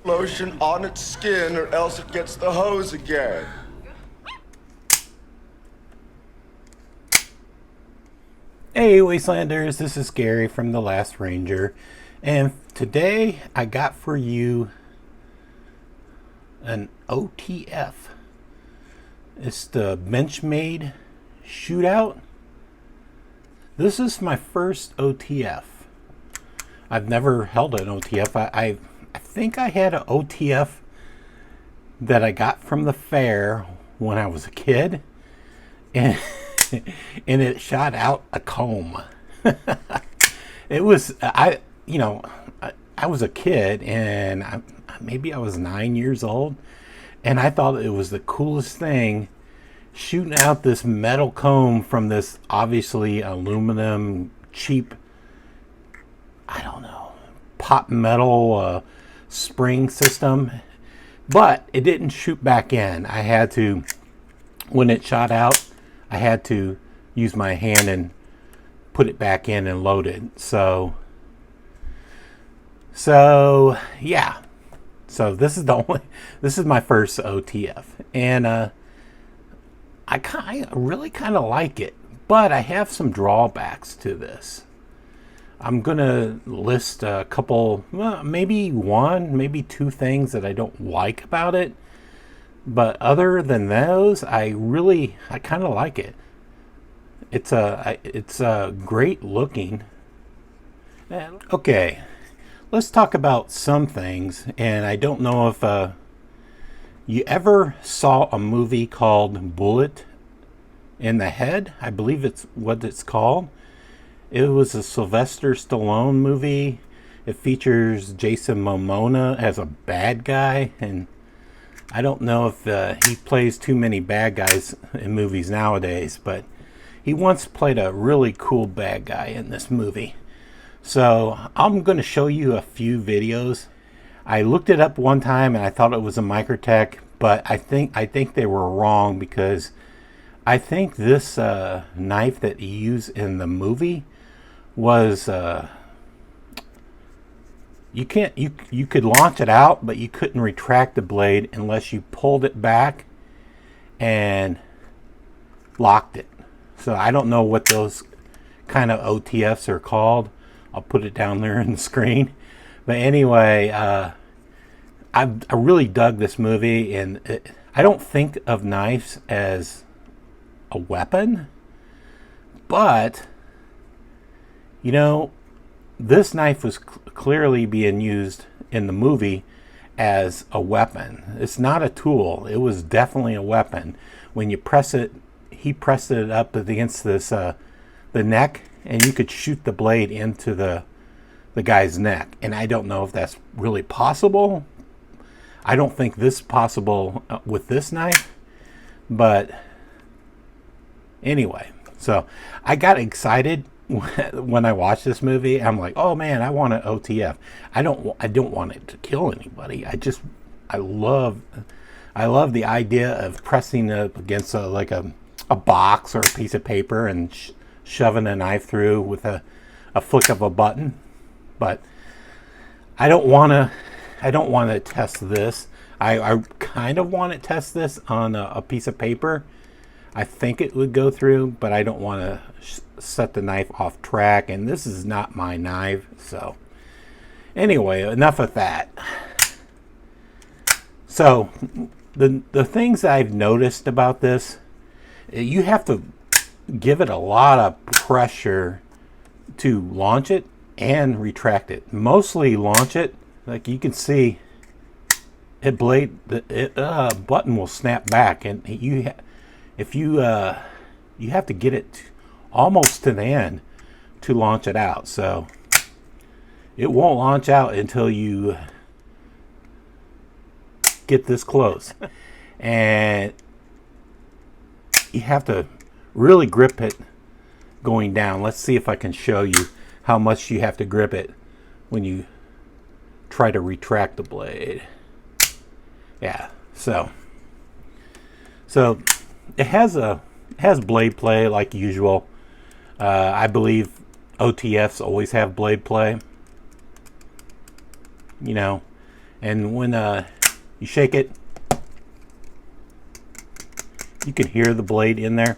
lotion on its skin or else it gets the hose again. Hey Wastelanders, this is Gary from The Last Ranger, and today I got for you an OTF. It's the Benchmade Shootout. This is my first OTF. I've never held an OTF. I think I had an OTF that I got from the fair when I was a kid, and and it shot out a comb. It was, I was a kid, and maybe I was 9 years old, and I thought it was the coolest thing, shooting out this metal comb from this obviously aluminum cheap, I don't know, pot metal spring system, but it didn't shoot back in. I had to, when it shot out, I had to use my hand and put it back in and load it. So yeah. So this is my first OTF, and I really kind of like it, but I have some drawbacks to this. I'm gonna list a couple, maybe one, maybe two things that I don't like about it. But other than those, I kind of like it. It's great looking. Okay, let's talk about some things. And I don't know if you ever saw a movie called Bullet in the Head. I believe it's what it's called. It was a Sylvester Stallone movie. It features Jason Momoa as a bad guy, and I don't know if he plays too many bad guys in movies nowadays, but he once played a really cool bad guy in this movie. So I'm going to show you a few videos. I looked it up one time and I thought it was a Microtech, but I think they were wrong, because I think this knife that he used in the movie was you could launch it out, but you couldn't retract the blade unless you pulled it back and locked it. So I don't know what those kind of OTFs are called. I'll put it down there in the screen. But anyway, I really dug this movie, and I don't think of knives as a weapon, but you know, this knife was clearly being used in the movie as a weapon. It's not a tool. It was definitely a weapon. When you press it, he pressed it up against this the neck, and you could shoot the blade into the guy's neck. And I don't know if that's really possible. I don't think this is possible with this knife. But anyway, so I got excited when I watched this movie. I'm like, oh man, I want an OTF. I don't want it to kill anybody. I love the idea of pressing it against a box or a piece of paper and shoving a knife through with a flick of a button. But I don't want to test this. I kind of want to test this on a piece of paper. I think it would go through, but I don't want to set the knife off track, and this is not my knife. So anyway, enough of that. So the things I've noticed about this, you have to give it a lot of pressure to launch it and retract it. Mostly launch it. Like you can see, the button will snap back, and you have to get it almost to the end to launch it out. So it won't launch out until you get this close, and you have to really grip it going down. Let's see if I can show you how much you have to grip it when you try to retract the blade. Yeah, so it has blade play like usual. I believe OTFs always have blade play. You know, And when you shake it, you can hear the blade in there.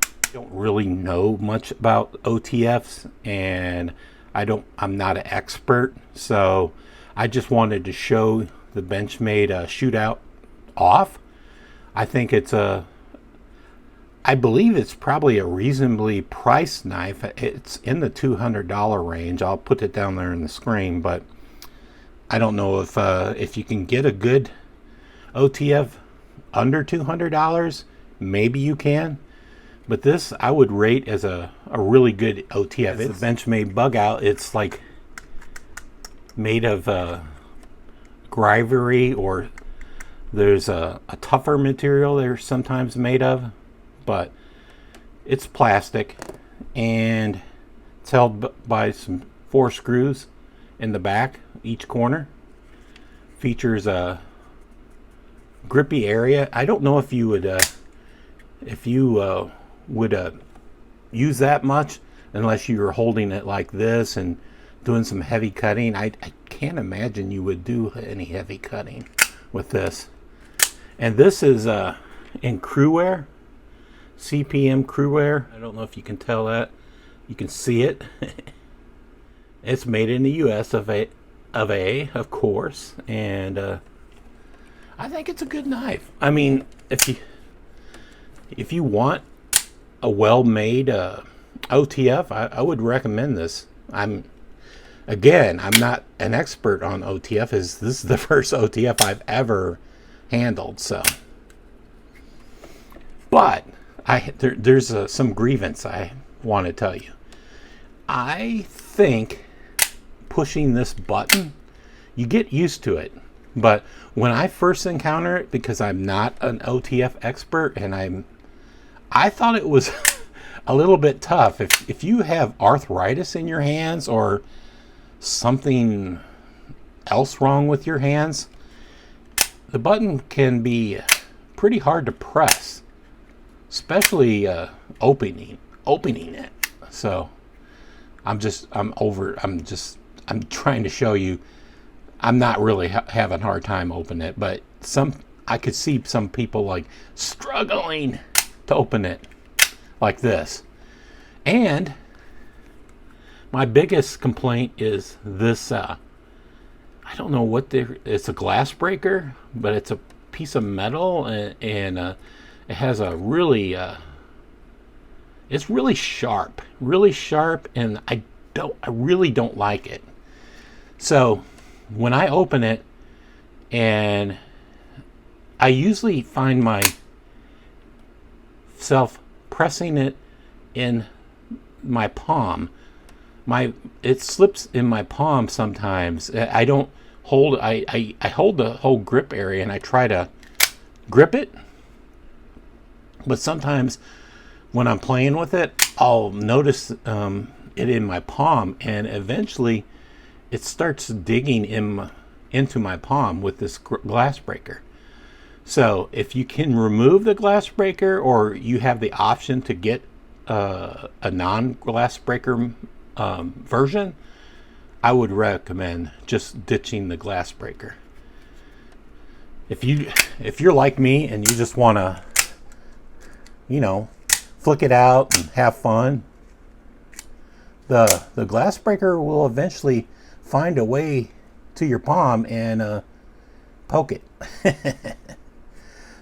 I don't really know much about OTFs, and I'm not an expert, so I just wanted to show the Benchmade shootout off. I think I believe it's probably a reasonably priced knife. It's in the $200 range. I'll put it down there in the screen, but I don't know if you can get a good OTF under $200. Maybe you can, but this I would rate as a really good OTF. It's a Benchmade bug out. It's like made of Grivery, or there's a tougher material they're sometimes made of, but it's plastic, and it's held by some 4 screws in the back. Each corner features a grippy area. I don't know if you would use that much unless you were holding it like this and doing some heavy cutting. I can't imagine you would do any heavy cutting with this. And this is in crew wear, CPM crew wear. I don't know if you can tell that. You can see it. It's made in the US of of course, and I think it's a good knife. I mean, if you want a well-made OTF, I would recommend this. I'm not an expert on OTF, as this is the first OTF I've ever handled, so. But there's some grievance I want to tell you. I think pushing this button, you get used to it, but when I first encounter it, because I'm not an OTF expert, and I thought it was a little bit tough. If you have arthritis in your hands or something else wrong with your hands, the button can be pretty hard to press, especially opening it. So I'm trying to show you I'm not really having a hard time opening it, but I could see some people like struggling to open it like this. And my biggest complaint is this, I don't know what it's a glass breaker, but it's a piece of metal, and it has a really, it's really sharp, and I really don't like it. So when I open it, and I usually find myself pressing it in my palm. It slips in my palm sometimes. I don't hold. I hold the whole grip area and I try to grip it, but sometimes when I'm playing with it, I'll notice it in my palm, and eventually it starts digging into my palm with this glass breaker. So if you can remove the glass breaker, or you have the option to get a non-glass breaker version, I would recommend just ditching the glass breaker. If you're like me and you just want to, flick it out and have fun, the glass breaker will eventually find a way to your palm and poke it.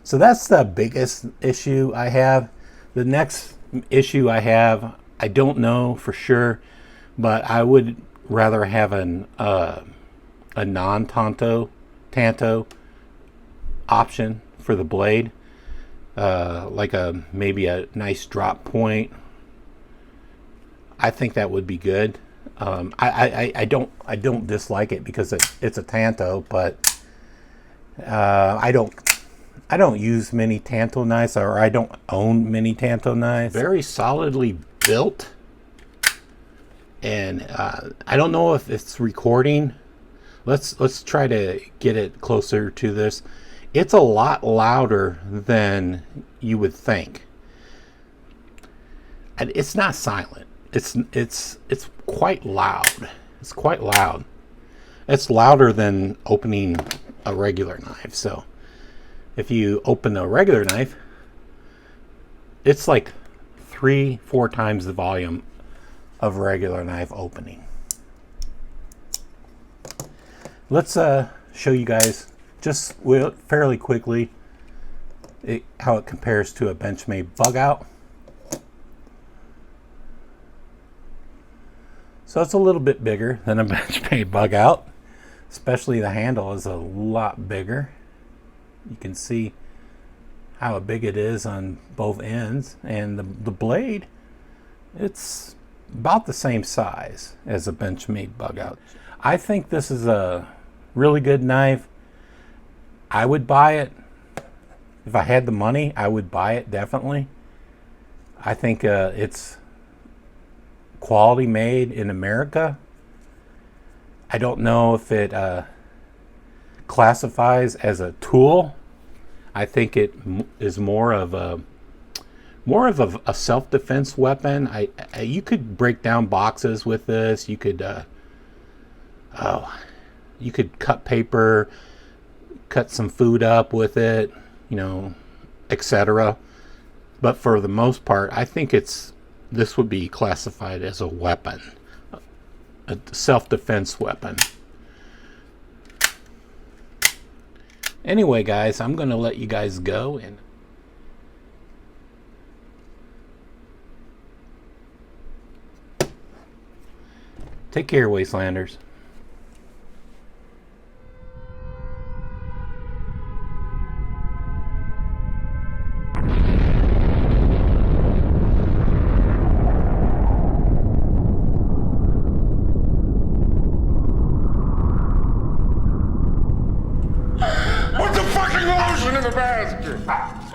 So that's the biggest issue I have. The next issue I have, I don't know for sure, but I would rather have a non-tanto option for the blade, like maybe a nice drop point. I think that would be good. I don't dislike it because it's a tanto, but I don't use many tanto knives, or I don't own many tanto knives. Very solidly built, and I don't know if it's recording. Let's try to get it closer to this. It's a lot louder than you would think, and it's not silent. It's quite loud. It's quite loud. it's louder than opening a regular knife. So if you open a regular knife, it's like 3-4 times the volume of a regular knife opening. Let's show you guys just fairly quickly how it compares to a Benchmade bug out. So it's a little bit bigger than a Benchmade bug out, especially the handle is a lot bigger. You can see how big it is on both ends, and the blade, it's about the same size as a Benchmade bug out. I think this is a really good knife. I would buy it. If I had the money, I would buy it, definitely. I think it's quality made in America. I don't know if it classifies as a tool. I think it is more of a self-defense weapon. You could break down boxes with this. You could cut paper, cut some food up with it, you know, etc. But for the most part, I think this would be classified as a weapon, a self-defense weapon. Anyway, guys, I'm going to let you guys go and take care, Wastelanders. Put the fucking lotion in the basket!